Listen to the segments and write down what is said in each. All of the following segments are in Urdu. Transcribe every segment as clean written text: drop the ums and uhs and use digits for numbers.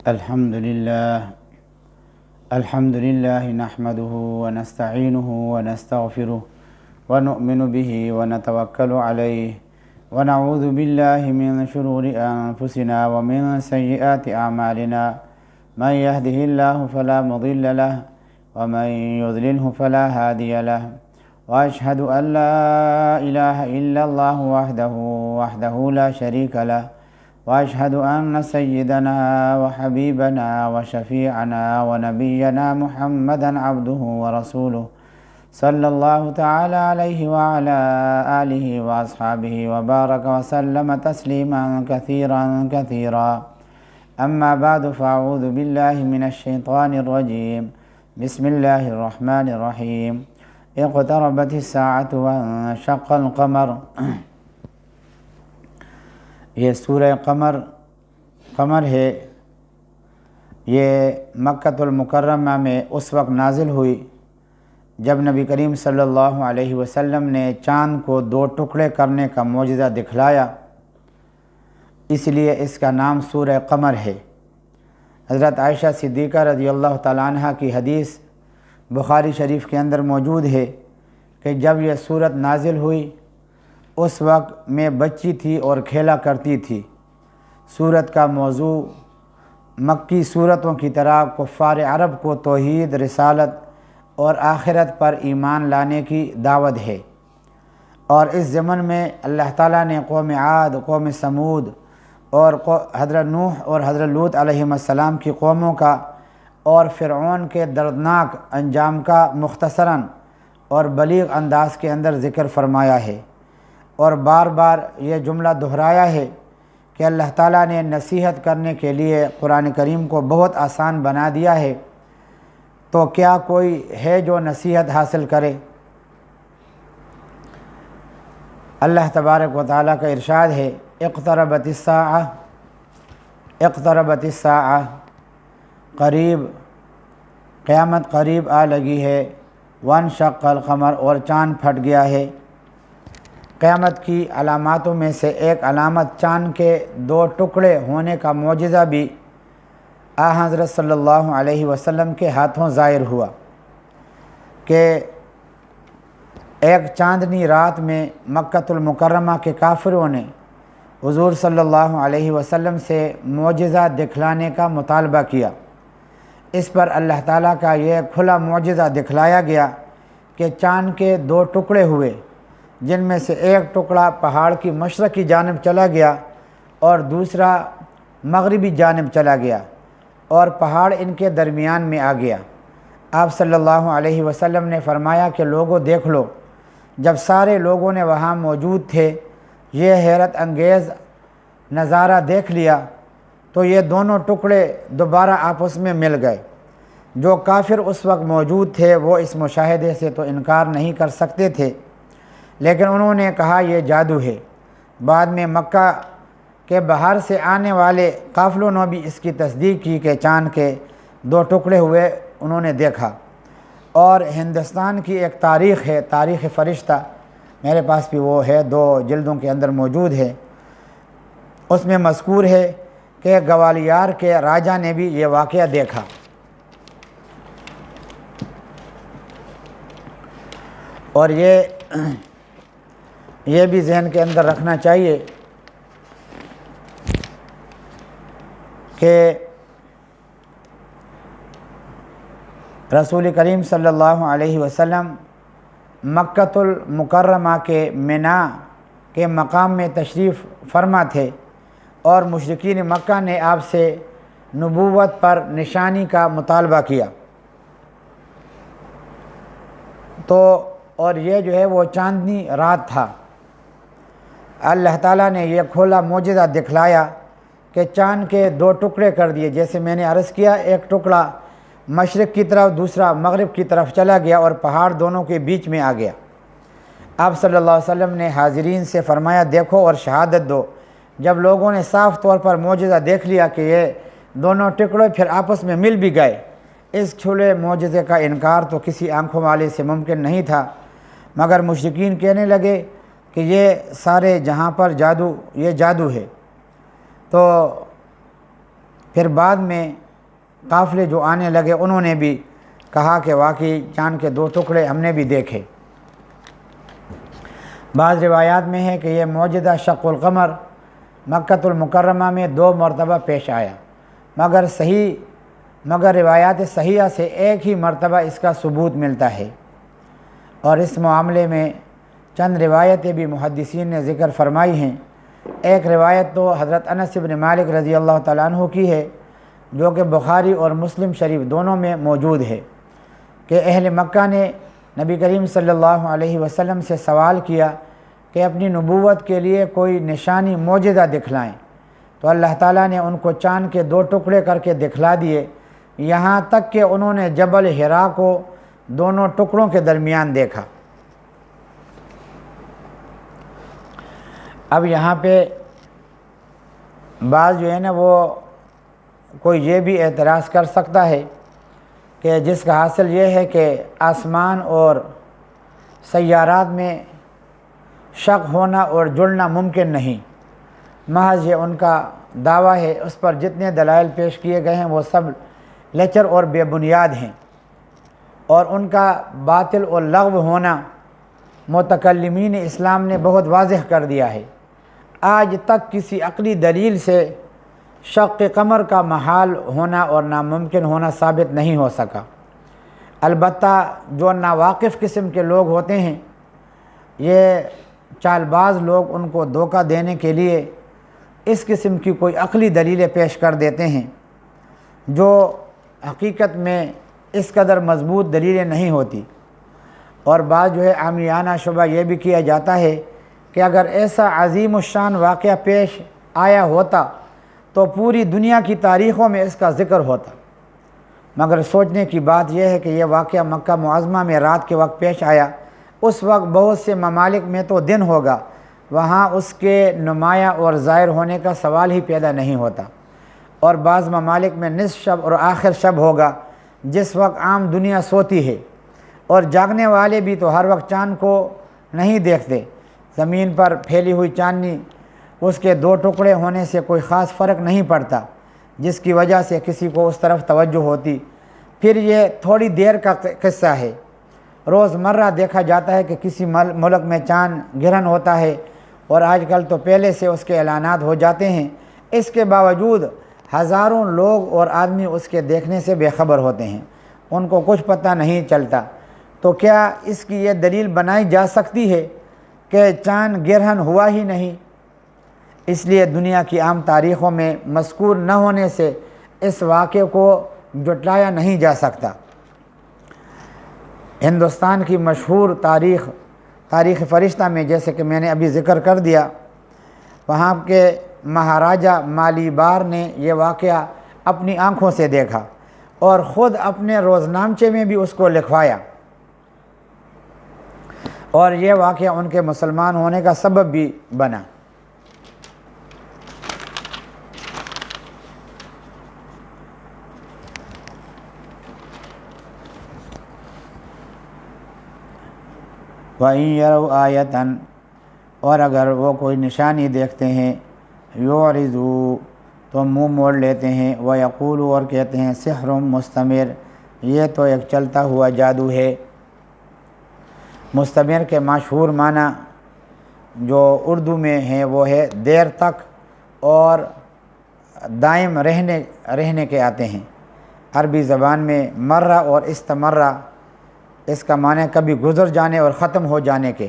الحمد لله نحمده ونستعينه ونستغفره ونؤمن به ونتوكل عليه ونعوذ بالله من شرور أنفسنا ومن سيئات أعمالنا من يهده الله فلا مضل له ومن يضلله فلا هادي له وأشهد أن لا إله إلا الله وحده لا شريك له وأشهد أن سيدنا وحبيبنا وشفيعنا ونبينا محمدا عبده ورسوله صلى الله تعالى عليه وعلى آله وأصحابه وبارك وسلم تسليما كثيرا أما بعد فأعوذ بالله من الشيطان الرجيم بسم الله الرحمن الرحيم اقتربت الساعة وانشق القمر۔ یہ سورہ قمر ہے، یہ مکۃ المکرمہ میں اس وقت نازل ہوئی جب نبی کریم صلی اللہ علیہ وسلم نے چاند کو دو ٹکڑے کرنے کا معجزہ دکھلایا، اس لیے اس کا نام سورہ قمر ہے۔ حضرت عائشہ صدیقہ رضی اللہ تعالیٰ عنہ کی حدیث بخاری شریف کے اندر موجود ہے کہ جب یہ سورت نازل ہوئی اس وقت میں بچی تھی اور کھیلا کرتی تھی۔ سورت کا موضوع مکی صورتوں کی طرح کفار عرب کو توحید، رسالت اور آخرت پر ایمان لانے کی دعوت ہے، اور اس ضمن میں اللہ تعالیٰ نے قوم عاد، قوم سمود اور حضرت نوح اور حضرت لوط علیہم السلام کی قوموں کا اور فرعون کے دردناک انجام کا مختصراً اور بلیغ انداز کے اندر ذکر فرمایا ہے، اور بار بار یہ جملہ دہرایا ہے کہ اللہ تعالیٰ نے نصیحت کرنے کے لیے قرآن کریم کو بہت آسان بنا دیا ہے، تو کیا کوئی ہے جو نصیحت حاصل کرے؟ اللہ تبارک و تعالیٰ کا ارشاد ہے اقتربت الساعہ، قریب قیامت قریب آ لگی ہے، وانشق القمر اور چاند پھٹ گیا ہے۔ قیامت کی علاماتوں میں سے ایک علامت چاند کے دو ٹکڑے ہونے کا معجزہ بھی حضرت صلی اللہ علیہ وسلم کے ہاتھوں ظاہر ہوا کہ ایک چاندنی رات میں مکۃ المکرمہ کے کافروں نے حضور صلی اللہ علیہ وسلم سے معجزہ دکھلانے کا مطالبہ کیا۔ اس پر اللہ تعالیٰ کا یہ کھلا معجزہ دکھلایا گیا کہ چاند کے دو ٹکڑے ہوئے، جن میں سے ایک ٹکڑا پہاڑ کی مشرقی جانب چلا گیا اور دوسرا مغربی جانب چلا گیا، اور پہاڑ ان کے درمیان میں آ گیا۔ آپ صلی اللہ علیہ وسلم نے فرمایا کہ لوگوں دیکھ لو، جب سارے لوگوں نے وہاں موجود تھے یہ حیرت انگیز نظارہ دیکھ لیا تو یہ دونوں ٹکڑے دوبارہ آپس میں مل گئے۔ جو کافر اس وقت موجود تھے وہ اس مشاہدے سے تو انکار نہیں کر سکتے تھے، لیکن انہوں نے کہا یہ جادو ہے۔ بعد میں مکہ کے باہر سے آنے والے قافلوں نے بھی اس کی تصدیق کی کہ چاند کے دو ٹکڑے ہوئے انہوں نے دیکھا۔ اور ہندوستان کی ایک تاریخ ہے، تاریخ فرشتہ، میرے پاس بھی وہ ہے، 2 جلدوں کے اندر موجود ہے۔ اس میں مذکور ہے کہ گوالیار کے راجہ نے بھی یہ واقعہ دیکھا۔ اور یہ بھی ذہن کے اندر رکھنا چاہیے کہ رسول کریم صلی اللہ علیہ وسلم مکۃ المکرمہ کے منا کے مقام میں تشریف فرما تھے، اور مشرکین مکہ نے آپ سے نبوت پر نشانی کا مطالبہ کیا، اور یہ جو ہے وہ چاندنی رات تھا۔ اللہ تعالیٰ نے یہ کھولا معجزہ دکھلایا کہ چاند کے دو ٹکڑے کر دیے، جیسے میں نے عرض کیا ایک ٹکڑا مشرق کی طرف دوسرا مغرب کی طرف چلا گیا اور پہاڑ دونوں کے بیچ میں آ گیا۔ آپ صلی اللہ علیہ وسلم نے حاضرین سے فرمایا دیکھو اور شہادت دو۔ جب لوگوں نے صاف طور پر معجزہ دیکھ لیا کہ یہ دونوں ٹکڑے پھر آپس میں مل بھی گئے، اس کھلے معجزے کا انکار تو کسی آنکھوں والے سے ممکن نہیں تھا، مگر مشرکین کہنے لگے کہ یہ سارے جہاں پر جادو، یہ جادو ہے۔ تو پھر بعد میں قافلے جو آنے لگے انہوں نے بھی کہا کہ واقعی چاند کے 2 ٹکڑے ہم نے بھی دیکھے۔ بعض روایات میں ہے کہ یہ معجزہ شق القمر مکۃ المکرمہ میں 2 مرتبہ پیش آیا، مگر روایات صحیحہ سے ایک ہی مرتبہ اس کا ثبوت ملتا ہے۔ اور اس معاملے میں چند روایتیں بھی محدثین نے ذکر فرمائی ہیں۔ ایک روایت تو حضرت انس بن مالک رضی اللہ تعالیٰ عنہ کی ہے، جو کہ بخاری اور مسلم شریف دونوں میں موجود ہے، کہ اہل مکہ نے نبی کریم صلی اللہ علیہ وسلم سے سوال کیا کہ اپنی نبوت کے لیے کوئی نشانی معجزہ دکھلائیں، تو اللہ تعالیٰ نے ان کو چاند کے 2 ٹکڑے کر کے دکھلا دیے، یہاں تک کہ انہوں نے جبل حرا کو دونوں ٹکڑوں کے درمیان دیکھا۔ اب یہاں پہ بعض جو ہے نا وہ کوئی یہ بھی اعتراض کر سکتا ہے کہ جس کا حاصل یہ ہے کہ آسمان اور سیارات میں شک ہونا اور جڑنا ممکن نہیں، محض یہ ان کا دعویٰ ہے، اس پر جتنے دلائل پیش کیے گئے ہیں وہ سب لچر اور بے بنیاد ہیں، اور ان کا باطل اور لغو ہونا متکلمین اسلام نے بہت واضح کر دیا ہے۔ آج تک کسی عقلی دلیل سے شق قمر کا محال ہونا اور ناممکن ہونا ثابت نہیں ہو سکا۔ البتہ جو ناواقف قسم کے لوگ ہوتے ہیں، یہ چال باز لوگ، ان کو دھوکہ دینے کے لیے اس قسم کی کوئی عقلی دلیلیں پیش کر دیتے ہیں جو حقیقت میں اس قدر مضبوط دلیلیں نہیں ہوتی، اور بعض جو ہے عامیانہ شبہ یہ بھی کیا جاتا ہے کہ اگر ایسا عظیم الشان واقعہ پیش آیا ہوتا تو پوری دنیا کی تاریخوں میں اس کا ذکر ہوتا، مگر سوچنے کی بات یہ ہے کہ یہ واقعہ مکہ معظمہ میں رات کے وقت پیش آیا۔ اس وقت بہت سے ممالک میں تو دن ہوگا، وہاں اس کے نمایاں اور ظاہر ہونے کا سوال ہی پیدا نہیں ہوتا، اور بعض ممالک میں نصف شب اور آخر شب ہوگا، جس وقت عام دنیا سوتی ہے، اور جاگنے والے بھی تو ہر وقت چاند کو نہیں دیکھتے۔ زمین پر پھیلی ہوئی چاندنی، اس کے 2 ٹکڑے ہونے سے کوئی خاص فرق نہیں پڑتا، جس کی وجہ سے کسی کو اس طرف توجہ ہوتی۔ پھر یہ تھوڑی دیر کا قصہ ہے، روزمرہ دیکھا جاتا ہے کہ کسی ملک میں چاند گرہن ہوتا ہے، اور آج کل تو پہلے سے اس کے اعلانات ہو جاتے ہیں، اس کے باوجود ہزاروں لوگ اور آدمی اس کے دیکھنے سے بے خبر ہوتے ہیں، ان کو کچھ پتہ نہیں چلتا۔ تو کیا اس کی یہ دلیل بنائی جا سکتی ہے کہ چاند گرہن ہوا ہی نہیں؟ اس لیے دنیا کی عام تاریخوں میں مذکور نہ ہونے سے اس واقعے کو جٹلایا نہیں جا سکتا۔ ہندوستان کی مشہور تاریخ فرشتہ میں جیسے کہ میں نے ابھی ذکر کر دیا، وہاں کے مہاراجہ مالی بار نے یہ واقعہ اپنی آنکھوں سے دیکھا اور خود اپنے روزنامچے میں بھی اس کو لکھوایا، اور یہ واقعہ ان کے مسلمان ہونے کا سبب بھی بنا۔ وَإِن يَرَوْا آیَةً، اور اگر وہ کوئی نشانی دیکھتے ہیں، یعرضوا، تو منہ موڑ لیتے ہیں، وَيَقُولُوا، اور کہتے ہیں، سحر مستمر، یہ تو ایک چلتا ہوا جادو ہے۔ مستمر کے مشہور معنی جو اردو میں ہیں وہ ہے دیر تک اور دائم رہنے کے آتے ہیں۔ عربی زبان میں مرہ اور استمرہ، اس کا معنی کبھی گزر جانے اور ختم ہو جانے کے۔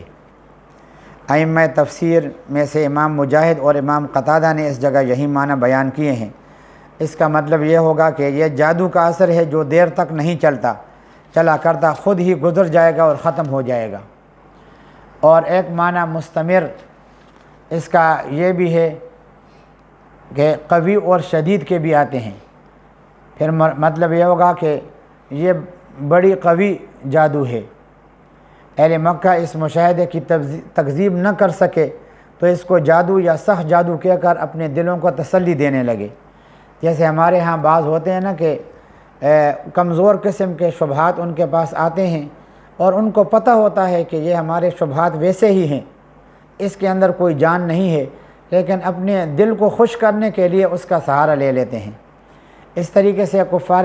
ائمہ تفسیر میں سے امام مجاہد اور امام قتادہ نے اس جگہ یہی معنی بیان کیے ہیں۔ اس کا مطلب یہ ہوگا کہ یہ جادو کا اثر ہے جو دیر تک نہیں چلا کرتا، خود ہی گزر جائے گا اور ختم ہو جائے گا۔ اور ایک معنی مستمر اس کا یہ بھی ہے کہ قوی اور شدید کے بھی آتے ہیں۔ پھر مطلب یہ ہوگا کہ یہ بڑی قوی جادو ہے۔ اہل مکہ اس مشاہدے کی تکذیب نہ کر سکے تو اس کو جادو یا سخت جادو کہہ کر اپنے دلوں کو تسلی دینے لگے۔ جیسے ہمارے ہاں بعض ہوتے ہیں نا کہ کمزور قسم کے شبہات ان کے پاس آتے ہیں، اور ان کو پتہ ہوتا ہے کہ یہ ہمارے شبہات ویسے ہی ہیں، اس کے اندر کوئی جان نہیں ہے، لیکن اپنے دل کو خوش کرنے کے لیے اس کا سہارا لے لیتے ہیں۔ اس طریقے سے کفار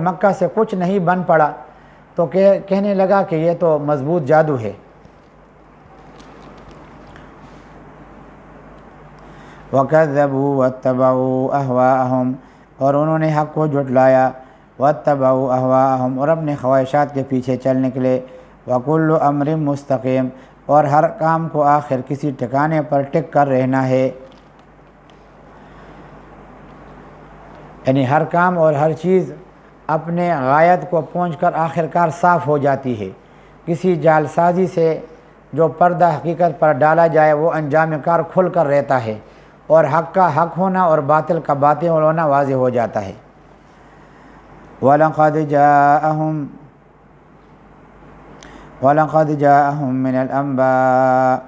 مکہ سے کچھ نہیں بن پڑا تو کہنے لگا کہ یہ تو مضبوط جادو ہے۔ وَكَذَّبُوا وَاتَّبَعُوا أَهْوَاءَهُمْ، اور انہوں نے حق کو جھٹلایا، وَاتَّبَعُوا أَهْوَاءَهُمْ، اور اپنے خواہشات کے پیچھے چل نکلے، وَكُلُّ أَمْرٍ مُسْتَقِيم، اور ہر کام کو آخر کسی ٹھکانے پر ٹک کر رہنا ہے، یعنی ہر کام اور ہر چیز اپنے غایت کو پہنچ کر آخرکار صاف ہو جاتی ہے۔ کسی جعل سازی سے جو پردہ حقیقت پر ڈالا جائے وہ انجام کار کھل کر رہتا ہے، اور حق کا حق ہونا اور باطل کا باطل ہونا واضح ہو جاتا ہے۔ وَلَقَدْ جَاءَهُم مِّنَ الْأَنبَاءِ،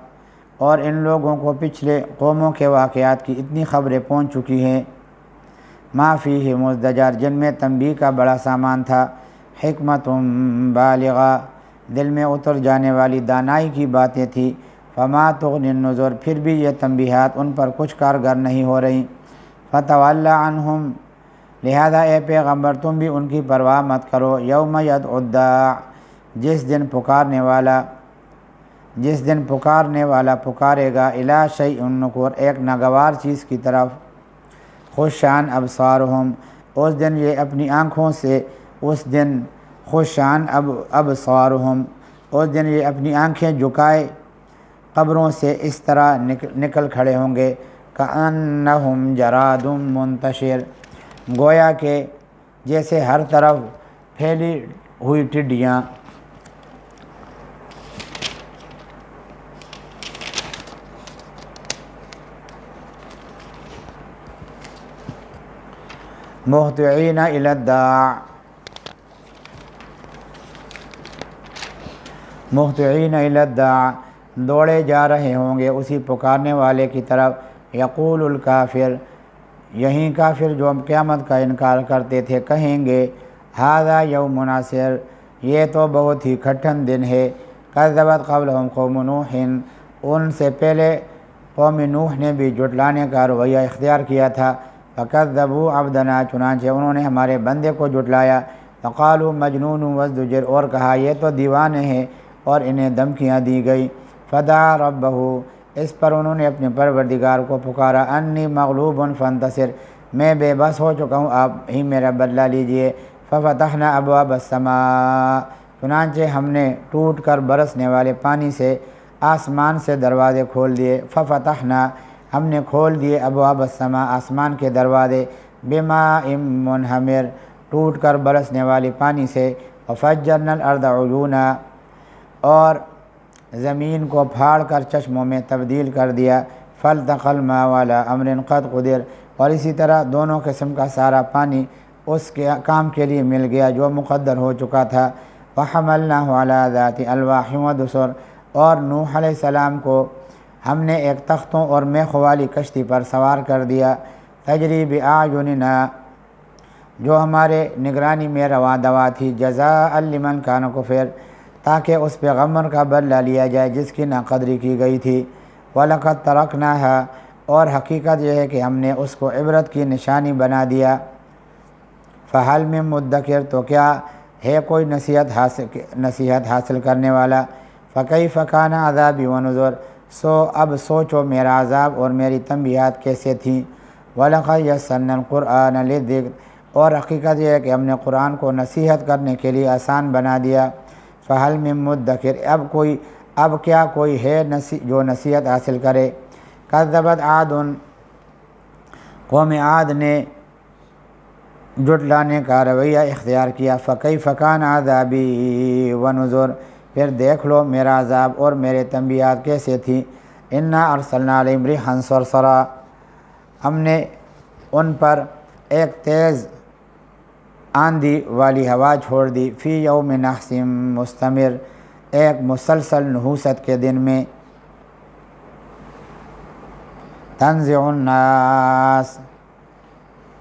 اور ان لوگوں کو پچھلے قوموں کے واقعات کی اتنی خبریں پہنچ چکی ہیں، مَا فِيهِ مُزْدَجَرٌ، جن میں تنبیہ کا بڑا سامان تھا، حکمتٌ بالغہ، دل میں اتر جانے والی دانائی کی باتیں تھیں، فما تغنی النذر، پھر بھی یہ تنبیہات ان پر کچھ کارگر نہیں ہو رہی، فتول عنہم، لہذا اے پیغمبر تم بھی ان کی پرواہ مت کرو، یوم یدعو الداع، جس دن پکارنے والا پکارے گا، الی شیء نکر، ایک ناگوار چیز کی طرف، خشعن ابصارہم، اس دن یہ اپنی آنکھوں سے، خشعن ابصارہم، اس دن یہ اپنی آنکھیں جھکائے قبروں سے اس طرح نکل کھڑے ہوں گے، کأنہم جراد منتشر، گویا کہ جیسے ہر طرف پھیلی ہوئی ٹڈیاں، مہطعین الی الداع، مہطعین الی الداع، دوڑے جا رہے ہوں گے اسی پکارنے والے کی طرف، یقول الکافر، یہی کافر جو قیامت کا انکار کرتے تھے کہیں گے، ھذا یوم عسیر، یہ تو بہت ہی کٹھن دن ہے، کذبت قبلہم قوم نوح، ان سے پہلے قوم نوح نے بھی جھٹلانے کا رویہ اختیار کیا تھا، فکذبوا عبدنا، چنانچہ انہوں نے ہمارے بندے کو جھٹلایا، فقالوا مجنون وازدجر، اور کہا یہ تو دیوانے ہیں اور انہیں دھمکیاں دی گئی، فدعا ربہ، اس پر انہوں نے اپنے پروردگار کو پکارا، انی مغلوب فانتصر، میں بے بس ہو چکا ہوں، آپ ہی میرا بدلہ لیجئے، ففتحنا ابواب السماء، چنانچہ ہم نے ٹوٹ کر برسنے والے پانی سے آسمان سے دروازے کھول دیے، ففتحنا، ہم نے کھول دیے ابواب السماء، آسمان کے دروازے، بماء منہمر، ٹوٹ کر برسنے والے پانی سے، وفجرنا الارض عیونا، اور زمین کو پھاڑ کر چشموں میں تبدیل کر دیا، فالتقى الماء على امر قد قدر، اور اسی طرح دونوں قسم کا سارا پانی اس کے کام کے لیے مل گیا جو مقدر ہو چکا تھا، وحملناه على ذات الواح ودسر، اور نوح علیہ السلام کو ہم نے ایک تختوں اور میخوں والی کشتی پر سوار کر دیا، تجری بأعیننا، جو ہمارے نگرانی میں رواں دوا تھی، جزاء لمن کان کفر، تاکہ اس پیغمبر کا بدلہ لیا جائے جس کی ناقدری کی گئی تھی، وَلَقَدْ تَرَكْنَاهَا، اور حقیقت یہ ہے کہ ہم نے اس کو عبرت کی نشانی بنا دیا، فَهَلْ مِن مُدَّكِرٍ، تو کیا ہے کوئی نصیحت حاصل کرنے والا، فَكَيْفَ كَانَ عَذَابِي وَنُذُرِ، اب سوچو میرا عذاب اور میری تنبیہات کیسے تھیں، وَلَقَدْ يَسَّرْنَا الْقُرْآنَ لِلذِّكْرِ، اور حقیقت یہ ہے کہ ہم نے قرآن کو نصیحت کرنے کے لیے آسان بنا دیا، فَهَلْ مِن مُدَّكِرٍ، اب کیا کوئی ہے جو نصیحت حاصل کرے، کذبت عاد، قوم عاد نے جھٹلانے کا رویہ اختیار کیا، فکیف کان عذابی ونذر، پھر دیکھ لو میرا عذاب اور میرے تنبیہات کیسے تھی، انا ارسلنا علیہم ریحا صرصرا، ہم نے ان پر ایک تیز آندھی والی ہوا چھوڑ دی، فی یوم نحس مستمر، ایک مسلسل نحوست کے دن میں، تنزع الناس،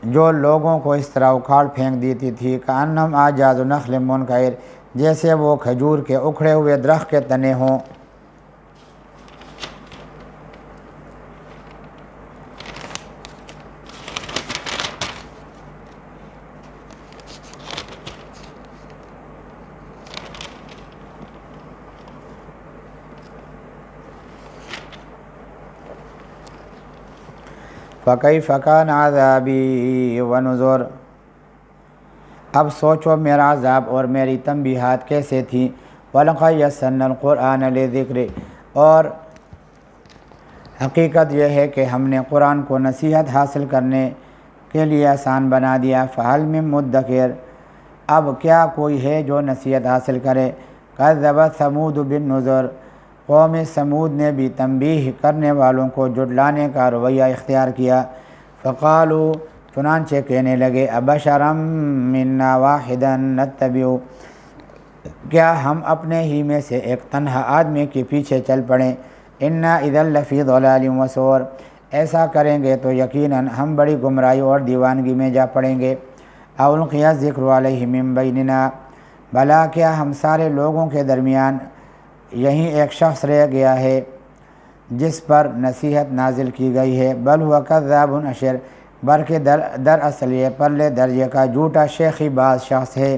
جو لوگوں کو اس طرح اکھاڑ پھینک دیتی تھی، کأنہم اعجاز نخل منقعر، جیسے وہ کھجور کے اکھڑے ہوئے درخت کے تنے ہوں، فکیف کان عذابی ونذر، اب سوچو میرا عذاب اور میری تنبیہات کیسے تھیں۔ وَلَقَدْ يَسَّرْنَا الْقُرْآنَ لِلذِّكْرِ، اور حقیقت یہ ہے کہ ہم نے قرآن کو نصیحت حاصل کرنے کے لیے آسان بنا دیا۔ فَهَلْ مِن مُدَّكِرٍ، اب کیا کوئی ہے جو نصیحت حاصل کرے۔ كَذَّبَتْ ثَمُودُ بِالنُّذُرِ، قوم سمود نے بھی تنبیہ کرنے والوں کو جھٹلانے کا رویہ اختیار کیا۔ فَقَالُوا، چنانچہ کہنے لگے، أَبَشَرًا مِنَّا وَاحِدًا نَتَّبِعُهُ، کیا ہم اپنے ہی میں سے ایک تنہا آدمی کے پیچھے چل پڑیں۔ إِنَّا إِذًا لَفِي ضَلَالٍ وَسُعُرٍ، ایسا کریں گے تو یقیناً ہم بڑی گمراہی اور دیوانگی میں جا پڑیں گے۔ أَوْلْقِيَ الذِّكْرُ عَلَيْهِ مِن بَيْنِنَا، بھلا کیا ہم سارے لوگوں کے درمیان یہیں ایک شخص رہ گیا ہے جس پر نصیحت نازل کی گئی ہے۔ بل هو کذاب اشر، بلکہ دراصل یہ پرلے درجے کا جھوٹا شیخی باز شخص ہے۔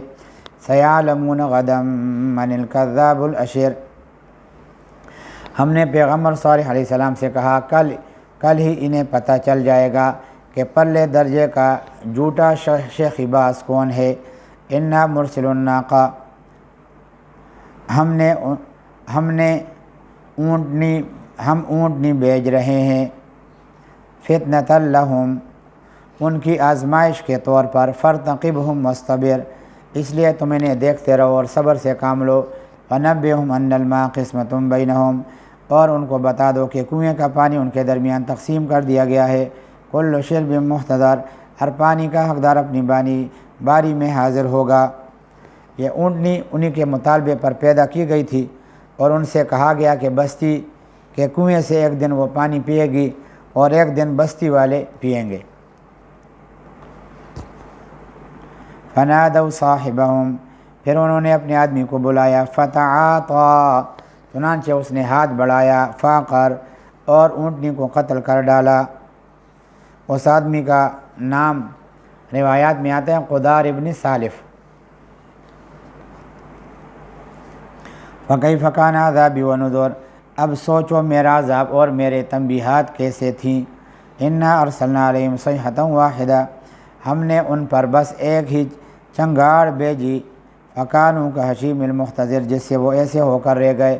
سیعلمون غدا من الکذاب الاشر، ہم نے پیغمبر صالح علیہ السلام سے کہا کل ہی انہیں پتہ چل جائے گا کہ پرلے درجے کا جھوٹا شیخی باز کون ہے۔ انا مرسل الناقہ، ہم اونٹنی بھیج رہے ہیں۔ فتنۃ لہم، ان کی آزمائش کے طور پر۔ فارتقبہم واصطبر، اس لیے تم انہیں دیکھتے رہو اور صبر سے کام لو۔ ونبئہم ان الماء قسمۃ بینہم، اور ان کو بتا دو کہ کنویں کا پانی ان کے درمیان تقسیم کر دیا گیا ہے۔ کل شرب محتضر، ہر پانی کا حقدار اپنی باری میں حاضر ہوگا۔ یہ اونٹنی انہی کے مطالبے پر پیدا کی گئی تھی اور ان سے کہا گیا کہ بستی کے کنویں سے ایک دن وہ پانی پیے گی اور ایک دن بستی والے پئیں گے۔ فنادوا صاحبہم، پھر انہوں نے اپنے آدمی کو بلایا۔ فتعاطیٰ، چنانچہ اس نے ہاتھ بڑھایا۔ فعقر، اور اونٹنی کو قتل کر ڈالا۔ اس آدمی کا نام روایات میں آتا ہے قدار ابن سالف۔ فکیف کان عذابی ونذر، اب سوچو میرا عذاب اور میرے تنبیہات کیسے تھیں۔ انا ارسلنا علیہم صیحۃ واحدہ، ہم نے ان پر بس ایک ہی چنگاڑ بھیجی۔ فکانوا کحشیم المحتضر، جس سے وہ ایسے ہو کر رہ گئے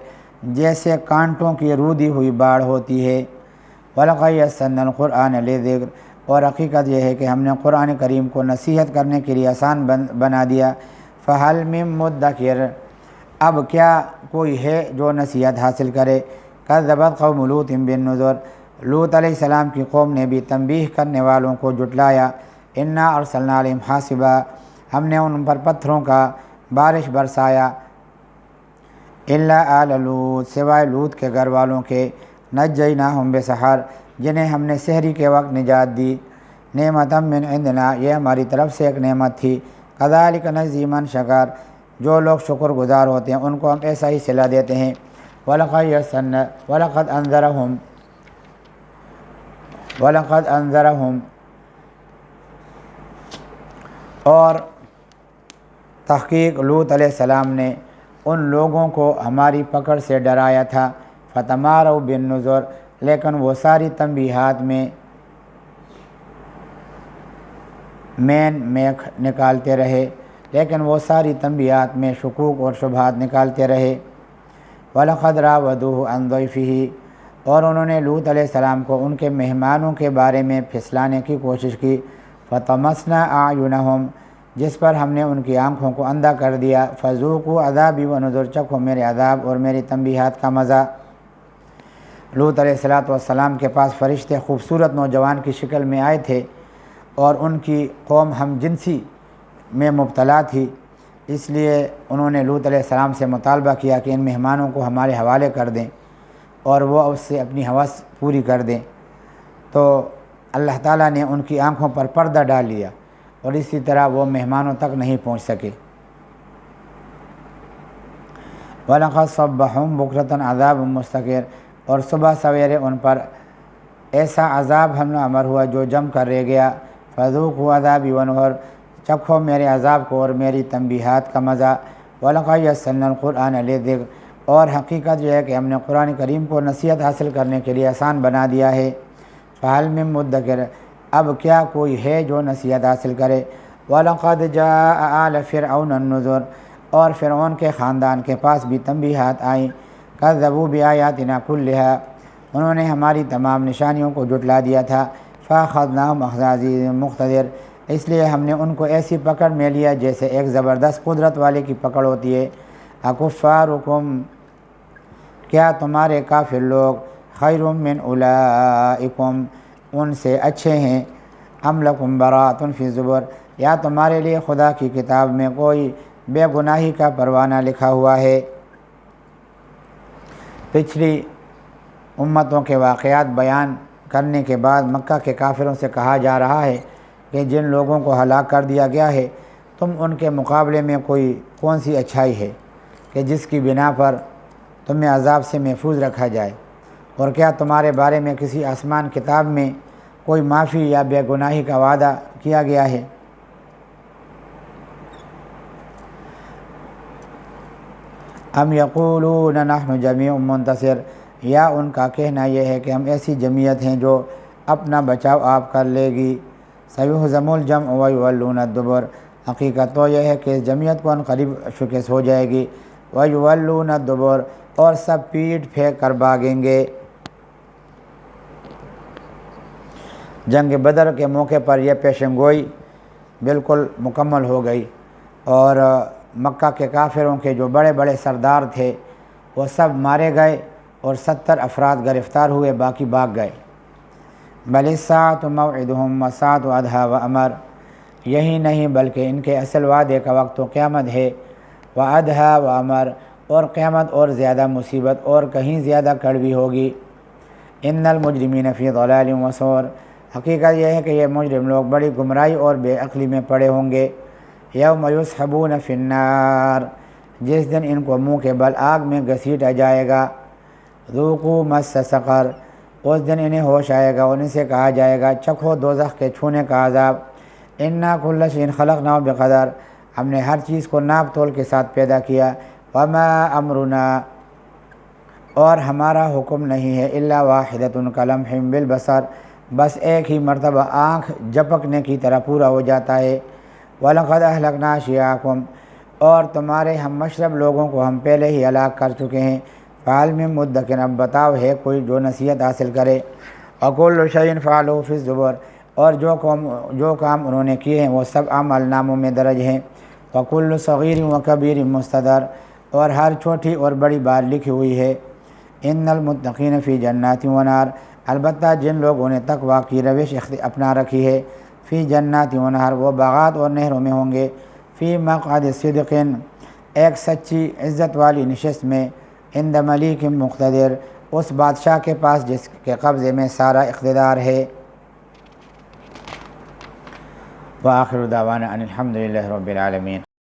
جیسے کانٹوں کی رودی ہوئی باڑ ہوتی ہے۔ وَلَقَدْ يَسَّرْنَا الْقُرْآنَ لِلذِّكْرِ، اور حقیقت یہ ہے کہ ہم نے قرآن کریم کو نصیحت کرنے کے لیے آسان بنا دیا۔ فَهَلْ مِن مُدَّكِرٍ، اب کیا کوئی ہے جو نصیحت حاصل کرے۔ كَذَّبَتْ قَوْمُ لُوطٍ بِالنُّذُرِ، لوط علیہ السلام کی قوم نے بھی تنبیہ کرنے والوں کو جھٹلایا۔ انا ارسلنا علیہم حاصبا، ہم نے ان پر پتھروں کا بارش برسایا۔ الا آل لوط، سوائے لوط کے گھر والوں کے۔ نجیناہم بسحر، جنہیں ہم نے سحری کے وقت نجات دی۔ نعمتا من عندنا، یہ ہماری طرف سے ایک نعمت تھی۔ کذالک نجزی من شکر، جو لوگ شکر گزار ہوتے ہیں ان کو ہم ایسا ہی صلہ دیتے ہیں۔ ولقد انذرہم، اور تحقیق لوط علیہ السلام نے ان لوگوں کو ہماری پکڑ سے ڈرایا تھا۔ فتماروا بالنذر، لیکن وہ ساری تنبیہات میں نکالتے رہے، شکوک اور شبہات نکالتے رہے۔ وَلَقَدْ رَاوَدُوهُ عَنْ ضَيْفِهِ، اور انہوں نے لوط علیہ السلام کو ان کے مہمانوں کے بارے میں پھسلانے کی کوشش کی۔ فَطَمَسْنَا أَعْيُنَهُمْ، جس پر ہم نے ان کی آنکھوں کو اندھا کر دیا۔ فَذُوقُوا عَذَابِي وَنُذُرِ، چکھو میرے عذاب اور میری تنبیہات کا مزہ۔ لوط علیہ السلام کے پاس فرشتے خوبصورت نوجوان کی شکل میں آئے تھے اور ان کی قوم ہم جنسی میں مبتلا تھی، اس لیے انہوں نے لوط علیہ السلام سے مطالبہ کیا کہ ان مہمانوں کو ہمارے حوالے کر دیں اور وہ اس سے اپنی ہوس پوری کر دیں۔ تو اللہ تعالیٰ نے ان کی آنکھوں پر پردہ ڈال لیا اور اسی طرح وہ مہمانوں تک نہیں پہنچ سکے۔ وَلَقَدْ صَبَّحَهُم بُكْرَةً عَذَابٌ مُسْتَقِرٌ، اور صبح سویرے ان پر ایسا عذاب حمل آور ہوا جو جم کر رہ گیا۔ فَذُوقُوا عَذَابِي وَنُذُرِ، چکھو میرے عذاب کو اور میری تنبیہات کا مزہ۔ وَلَقَدْ يَسَّرْنَا الْقُرْآنَ لِلذِّكْرِ، اور حقیقت یہ ہے کہ ہم نے قرآن کریم کو نصیحت حاصل کرنے کے لیے آسان بنا دیا ہے۔ فَهَلْ مِن مُدَّكِرٍ، اب کیا کوئی ہے جو نصیحت حاصل کرے؟ وَلَقَدْ جَاءَ آلَ فِرْعَوْنَ النُّذُرُ، اور فرعون کے خاندان کے پاس بھی تنبیہات آئیں۔ کذبوا بآیاتنا کلھا، انہوں نے ہماری تمام نشانیوں کو جھٹلا دیا تھا۔ فأخذناہم أخذ عزیز مقتدر، اس لیے ہم نے ان کو ایسی پکڑ میں لیا جیسے ایک زبردست قدرت والے کی پکڑ ہوتی ہے۔ اکفارکم، کیا تمہارے کافر لوگ خیر من اولئکم، ان سے اچھے ہیں؟ ام لکم براۃ فی الزبر، یا تمہارے لیے خدا کی کتاب میں کوئی بے گناہی کا پروانہ لکھا ہوا ہے؟ پچھلی امتوں کے واقعات بیان کرنے کے بعد مکہ کے کافروں سے کہا جا رہا ہے کہ جن لوگوں کو ہلاک کر دیا گیا ہے تم ان کے مقابلے میں کون سی اچھائی ہے کہ جس کی بنا پر تمہیں عذاب سے محفوظ رکھا جائے؟ اور کیا تمہارے بارے میں کسی آسمان کتاب میں کوئی معافی یا بے گناہی کا وعدہ کیا گیا ہے؟ ام یقولون نحن جمیع منتصر، یا ان کا کہنا یہ ہے کہ ہم ایسی جمعیت ہیں جو اپنا بچاؤ آپ کر لے گی۔ سیہزم الجمع ویولون الدبر، حقیقت تو یہ ہے کہ اس جمعیت کو عنقریب شکست ہو جائے گی۔ ویولون الدبر، اور سب پیٹ پھینک کر بھاگیں گے۔ جنگ بدر کے موقع پر یہ پیشن گوئی بالکل مکمل ہو گئی، اور مکہ کے کافروں کے جو بڑے بڑے سردار تھے وہ سب مارے گئے اور 70 افراد گرفتار ہوئے، باقی بھاگ گئے۔ بل الساعۃ موعدہم والساعۃ ادھیٰ وامر، یہی نہیں بلکہ ان کے اصل وعدے کا وقت تو قیامت ہے۔ وادھیٰ وامر، اور قیامت اور زیادہ مصیبت اور کہیں زیادہ کڑوی ہوگی۔ ان المجرمین فی ضلال وسعر، حقیقت یہ ہے کہ یہ مجرم لوگ بڑی گمراہی اور بے عقلی میں پڑے ہوں گے۔ یوم یسحبون فی النار، جس دن ان کو منہ کے بل آگ میں گھسیٹا جائے گا۔ ذوقوا مس سقر، اس دن انہیں ہوش آئے گا اور ان سے کہا جائے گا چکھو دوزخ کے چھونے کا عذاب۔ انا کل شیء خلقناہ بقدر، ہم نے ہر چیز کو ناپ تول کے ساتھ پیدا کیا۔ وما امرنا، اور ہمارا حکم نہیں ہے، الا واحدۃ کلمح بالبصر، بس ایک ہی مرتبہ آنکھ جھپکنے کی طرح پورا ہو جاتا ہے۔ وَلَقَدْ أَهْلَكْنَا أَشْيَاعَكُمْ، اور تمہارے ہم مشرب لوگوں کو ہم پہلے ہی ہلاک کر چکے ہیں۔ فَهَلْ مِن مُدَّكِرٍ، اب بتاؤ ہے کوئی جو نصیحت حاصل کرے؟ وَكُلُّ شَيْءٍ فَعَلُوهُ فِي الزُّبُرِ، اور جو کام انہوں نے کیے ہیں وہ سب اعمال ناموں میں درج ہیں۔ وَكُلُّ صَغِيرٍ وَكَبِيرٍ مُسْتَدَرٍ، اور ہر چھوٹی اور بڑی بات لکھی ہوئی ہے۔ ان المتقین فی جنات ونہر، البتہ جن لوگوں نے تقوی کی روش اپنا رکھی ہے، فی جنات ونہر، وہ باغات اور نہروں میں ہوں گے۔ فی مقعد صدق، ایک سچی عزت والی نشست میں، عند ملیک مقتدر، اس بادشاہ کے پاس جس کے قبضے میں سارا اقتدار ہے۔ وآخر دعوانا ان الحمد للہ رب العالمین۔